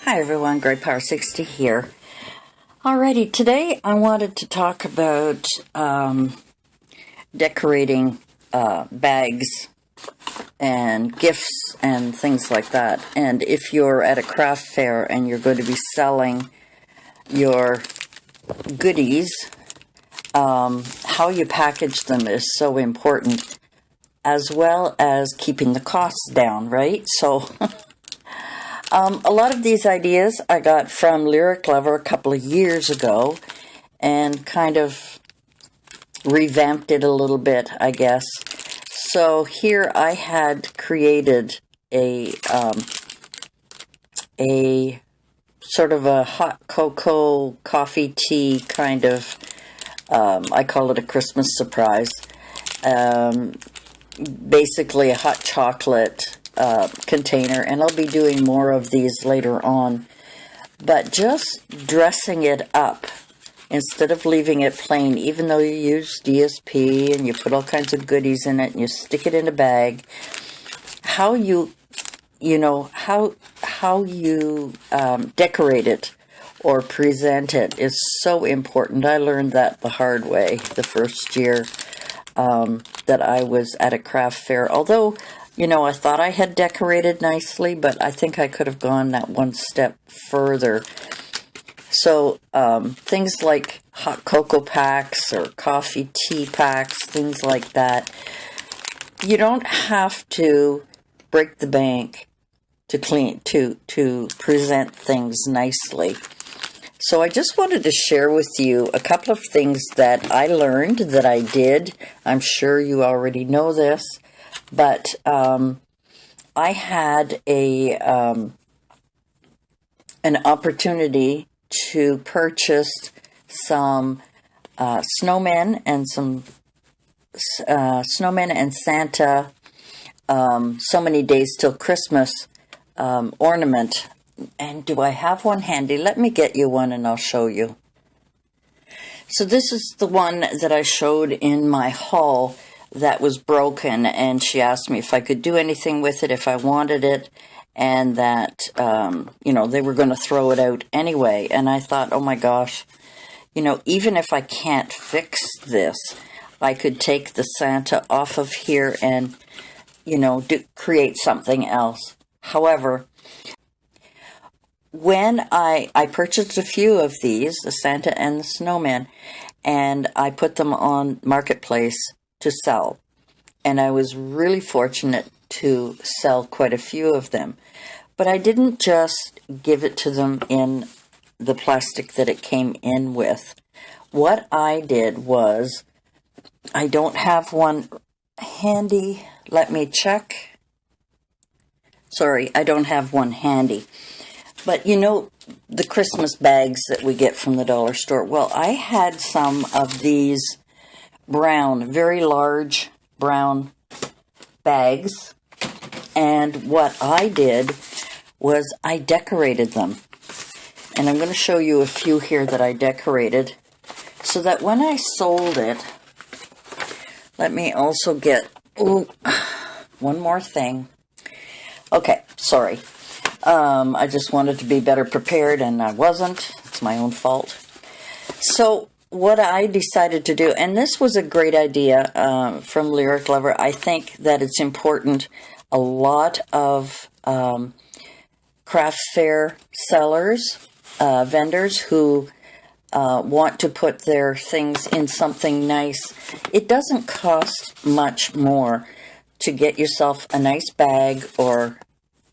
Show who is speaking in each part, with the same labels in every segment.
Speaker 1: Hi everyone, Great Power 60 here. Alrighty, today I wanted to talk about decorating bags and gifts and things like that. And if you're at a craft fair and you're going to be selling your goodies, how you package them is so important, as well as keeping the costs down, right? So a lot of these ideas I got from Lyric Lover a couple of years ago and kind of revamped it a little bit, I guess. So here I had created a sort of a hot cocoa coffee tea kind of, I call it a Christmas surprise. Basically a hot chocolate container, and I'll be doing more of these later on. But just dressing it up instead of leaving it plain, even though you use DSP and you put all kinds of goodies in it and you stick it in a bag, how you decorate it or present it is so important. I learned that the hard way the first year that I was at a craft fair. Although, I thought I had decorated nicely, but I think I could have gone that one step further. So things like hot cocoa packs or coffee tea packs, things like that, you don't have to break the bank to present things nicely. So I just wanted to share with you a couple of things that I learned that I did. I'm sure you already know this, but I had an opportunity to purchase some snowmen and Santa so many days till Christmas ornament. And do I have one handy? Let me get you one and I'll show you. So this is the one that I showed in my haul that was broken, and she asked me if I could do anything with it, if I wanted it, and that, they were going to throw it out anyway. And I thought, oh my gosh, even if I can't fix this, I could take the Santa off of here and, create something else. However, when I purchased a few of these, the Santa and the Snowman, and I put them on Marketplace to sell. And I was really fortunate to sell quite a few of them. But I didn't just give it to them in the plastic that it came in with. What I did was, I don't have one handy. Let me check. Sorry, I don't have one handy. But the Christmas bags that we get from the dollar store. Well, I had some of these brown, very large brown bags. And what I did was I decorated them. And I'm going to show you a few here that I decorated. So that when I sold it, let me also get, one more thing. Okay, sorry. I just wanted to be better prepared, and I wasn't. It's my own fault. So what I decided to do, and this was a great idea from Lyric Lover. I think that it's important. A lot of craft fair sellers, vendors who want to put their things in something nice, it doesn't cost much more to get yourself a nice bag or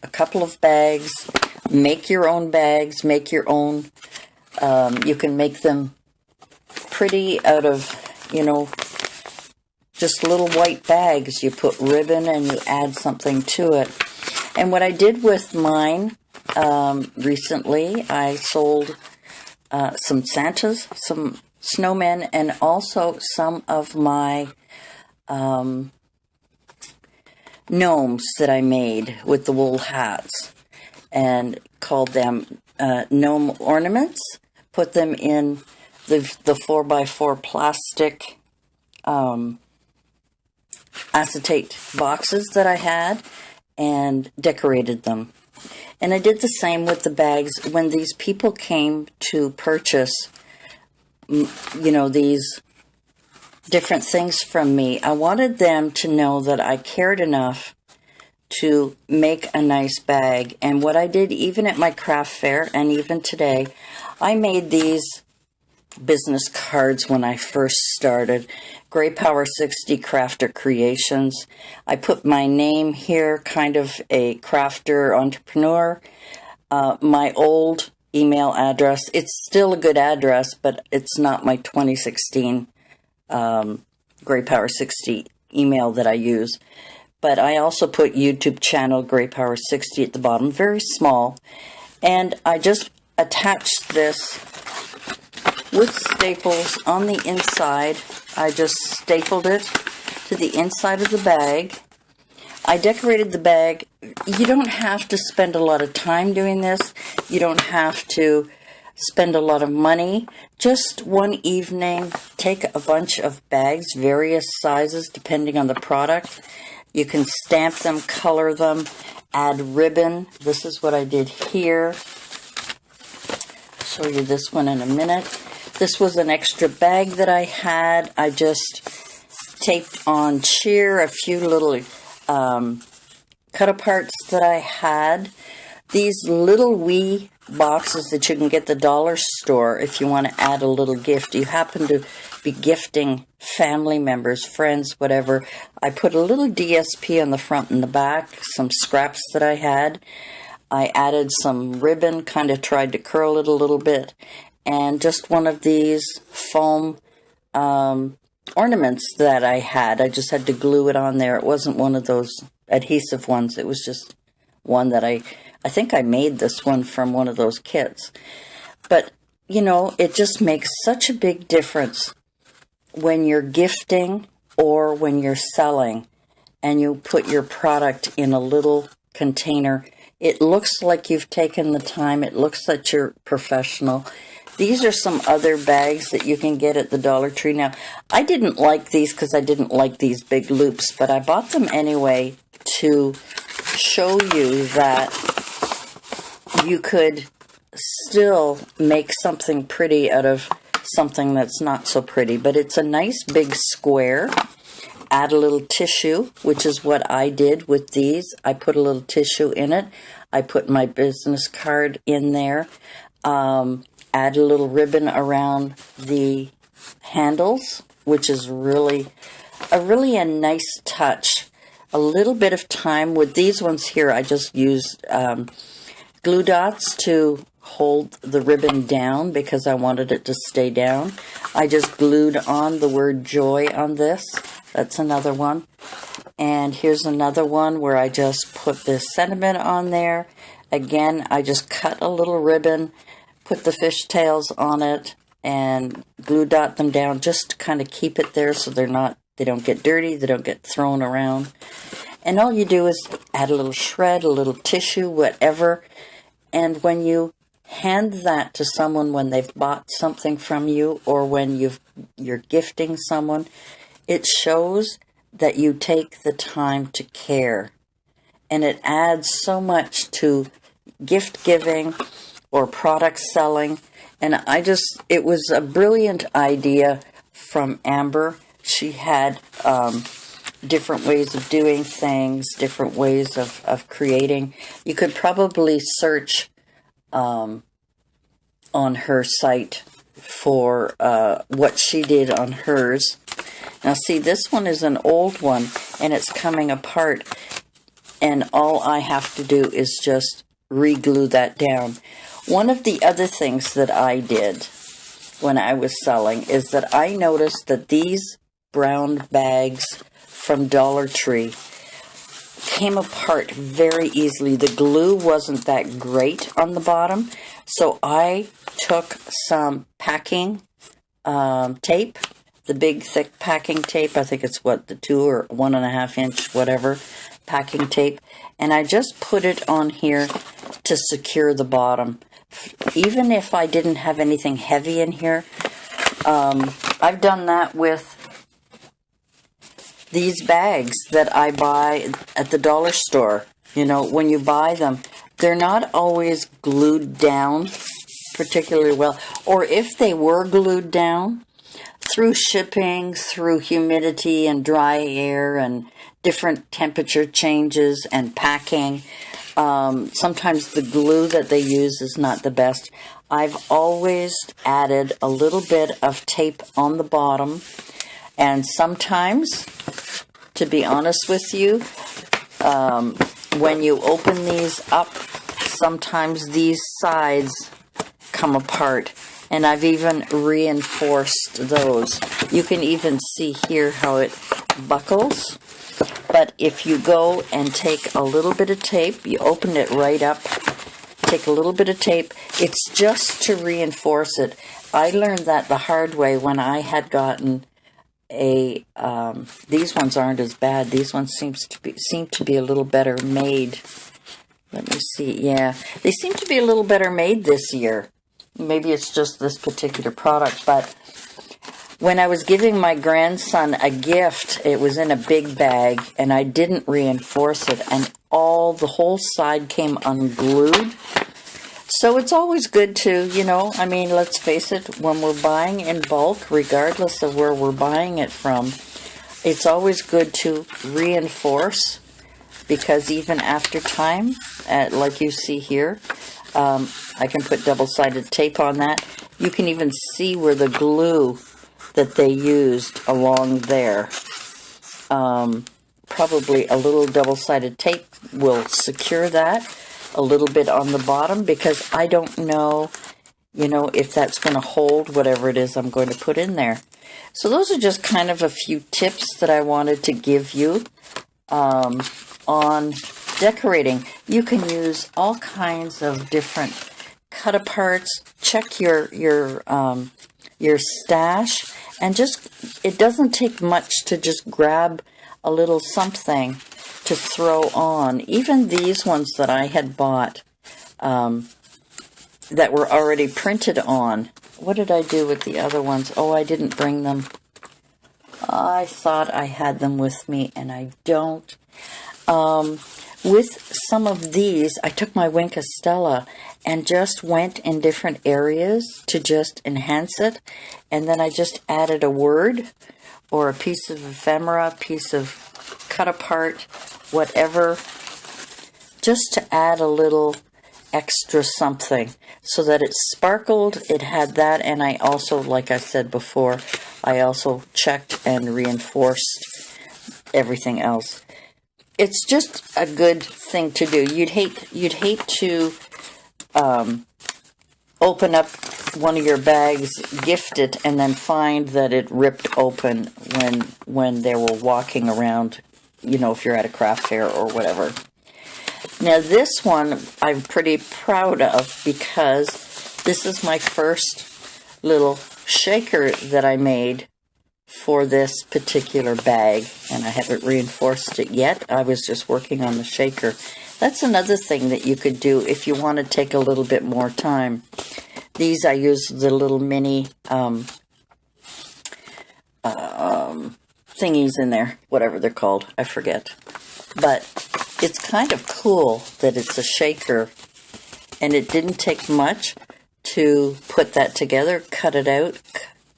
Speaker 1: a couple of bags. Make your own bags, make your own, you can make them pretty out of, just little white bags. You put ribbon and you add something to it. And what I did with mine recently, I sold some Santas, some snowmen, and also some of my gnomes that I made with the wool hats, and called them gnome ornaments. Put them in the 4x4 plastic acetate boxes that I had, and decorated them. And I did the same with the bags. When these people came to purchase, you know, these different things from me, I wanted them to know that I cared enough to make a nice bag. And what I did, even at my craft fair and even today, I made these business cards when I first started. Grey Power 60 Crafter Creations. I put my name here, kind of a crafter entrepreneur. My old email address. It's still a good address, but it's not my 2016 Grey Power 60 email that I use. But I also put YouTube channel Grey Power 60 at the bottom, very small. And I just attached this with staples on the inside. I just stapled it to the inside of the bag. I decorated the bag. You don't have to spend a lot of time doing this. You don't have to spend a lot of money. Just one evening, take a bunch of bags, various sizes depending on the product. You can stamp them, color them, add ribbon. This is what I did here. I'll show you this one in a minute. This was an extra bag that I had. I just taped on cheer a few little cut-aparts that I had. These little wee boxes that you can get at the dollar store if you want to add a little gift. You happen to be gifting family members, friends, whatever. I put a little DSP on the front and the back, some scraps that I had. I added some ribbon, kind of tried to curl it a little bit. And just one of these foam ornaments that I had. I just had to glue it on there. It wasn't one of those adhesive ones. It was just one that I think I made this one from one of those kits. But, you know, it just makes such a big difference when you're gifting or when you're selling and you put your product in a little container. It looks like you've taken the time. It looks like you're professional. These are some other bags that you can get at the Dollar Tree. Now, I didn't like these because I didn't like these big loops, but I bought them anyway to show you that you could still make something pretty out of something that's not so pretty. But it's a nice big square. Add a little tissue, which is what I did with these. I put a little tissue in it. I put my business card in there. Add a little ribbon around the handles, which is really a nice touch. A little bit of time with these ones here. I just used glue dots to hold the ribbon down because I wanted it to stay down. I just glued on the word joy on this. That's another one. And here's another one where I just put this sentiment on there. Again, I just cut a little ribbon, put the fishtails on it, and glue dot them down just to kind of keep it there so they don't get dirty, they don't get thrown around. And all you do is add a little shred, a little tissue, whatever. And when you hand that to someone when they've bought something from you or when you're gifting someone, it shows that you take the time to care. And it adds so much to gift giving or product selling. And it was a brilliant idea from Amber. She had different ways of doing things, different ways of creating. You could probably search on her site for what she did on hers. Now see, this one is an old one and it's coming apart, and all I have to do is just re-glue that down. One of the other things that I did when I was selling is that I noticed that these brown bags from Dollar Tree came apart very easily. The glue wasn't that great on the bottom, so I took some packing tape, the big thick packing tape. I think it's the 2 or 1.5 inch, whatever, packing tape, and I just put it on here to secure the bottom. Even if I didn't have anything heavy in here, I've done that with these bags that I buy at the dollar store. You know, when you buy them, they're not always glued down particularly well. Or if they were glued down, through shipping, through humidity and dry air and different temperature changes and packing, sometimes the glue that they use is not the best. I've always added a little bit of tape on the bottom, and sometimes, to be honest with you, when you open these up, sometimes these sides come apart, and I've even reinforced those. You can even see here how it buckles. But if you go and take a little bit of tape, you open it right up, take a little bit of tape, it's just to reinforce it. I learned that the hard way when I had gotten a, these ones aren't as bad. These ones seem to be a little better made. Let me see, yeah. They seem to be a little better made this year. Maybe it's just this particular product, but when I was giving my grandson a gift, it was in a big bag, and I didn't reinforce it, and the whole side came unglued. So it's always good to, you know, I mean, let's face it, when we're buying in bulk, regardless of where we're buying it from, it's always good to reinforce, because even after time, like you see here, I can put double-sided tape on that. You can even see where the glue that they used along there. Probably a little double-sided tape will secure that. A little bit on the bottom, because I don't know, you know, if that's going to hold whatever it is I'm going to put in there. So those are just kind of a few tips that I wanted to give you on decorating. You can use all kinds of different cut-aparts. Check your stash, and just, it doesn't take much to just grab a little something to throw on. Even these ones that I had bought that were already printed on. What did I do with the other ones? Oh, I didn't bring them. I thought I had them with me, and I don't. With some of these, I took my Wink of Stella and just went in different areas to just enhance it, and then I just added a word or a piece of ephemera, piece of cut apart, whatever, just to add a little extra something so that it sparkled. It had that, and I also, like I said before, I also checked and reinforced everything else. It's just a good thing to do. You'd hate to open up one of your bags, gift it, and then find that it ripped open when they were walking around, you know, if you're at a craft fair or whatever. Now this one I'm pretty proud of, because this is my first little shaker that I made for this particular bag, and I haven't reinforced it yet. I was just working on the shaker. That's another thing that you could do if you want to take a little bit more time. These, I use the little mini thingies in there, whatever they're called, I forget. But it's kind of cool that it's a shaker, and it didn't take much to put that together, cut it out,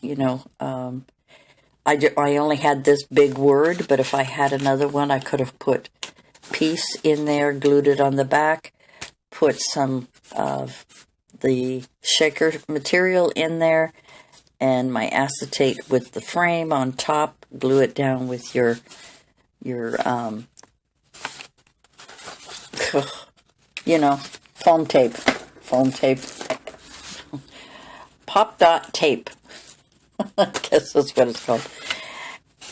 Speaker 1: you know. I only had this big word, but if I had another one, I could have put piece in there, glued it on the back, put some of the shaker material in there, and my acetate with the frame on top, glue it down with your you know, foam tape, pop dot tape. I guess that's what it's called.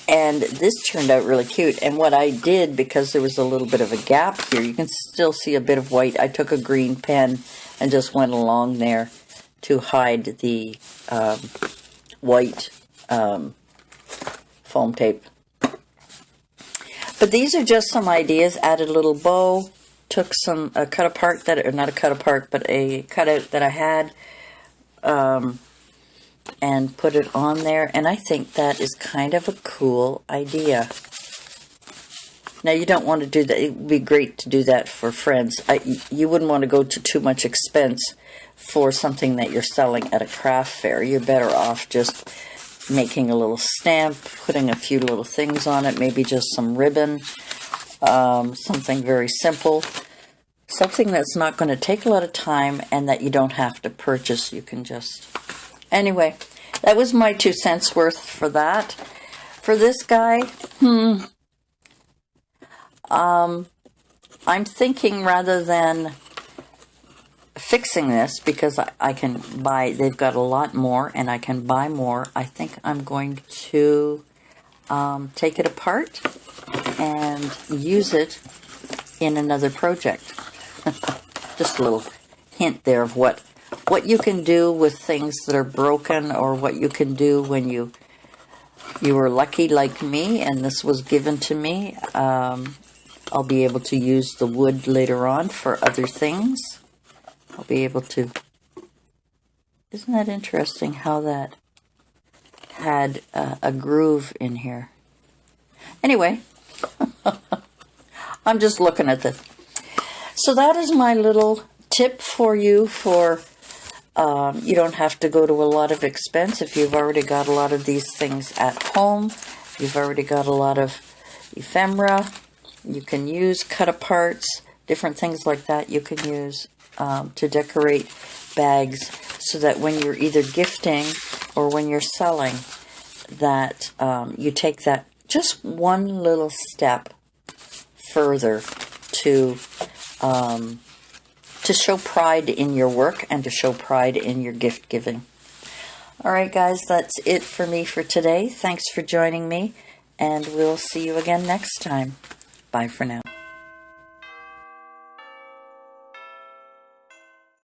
Speaker 1: And this turned out really cute. And what I did, because there was a little bit of a gap here, you can still see a bit of white. I took a green pen and just went along there to hide the white foam tape. But these are just some ideas. Added a little bow, took some cut apart that, or not a cut apart, but a cutout that I had, and put it on there, and I think that is kind of a cool idea. Now, you don't want to do that. It would be great to do that for friends. You wouldn't want to go to too much expense for something that you're selling at a craft fair. You're better off just making a little stamp, putting a few little things on it, maybe just some ribbon, something very simple, something that's not going to take a lot of time and that you don't have to purchase. You can just... Anyway, that was my 2 cents worth for that. For this guy, I'm thinking rather than fixing this, because I can buy, they've got a lot more and I can buy more, I think I'm going to take it apart and use it in another project. Just a little hint there of what you can do with things that are broken, or what you can do when you were lucky like me and this was given to me. I'll be able to use the wood later on for other things. I'll be able to... Isn't that interesting how that had a groove in here? Anyway, I'm just looking at this. So that is my little tip for you for... you don't have to go to a lot of expense if you've already got a lot of these things at home. You've already got a lot of ephemera. You can use cut-aparts, different things like that you can use to decorate bags, so that when you're either gifting or when you're selling, that you take that just one little step further to show pride in your work and to show pride in your gift giving. All right, guys, that's it for me for today. Thanks for joining me, and we'll see you again next time. Bye for now.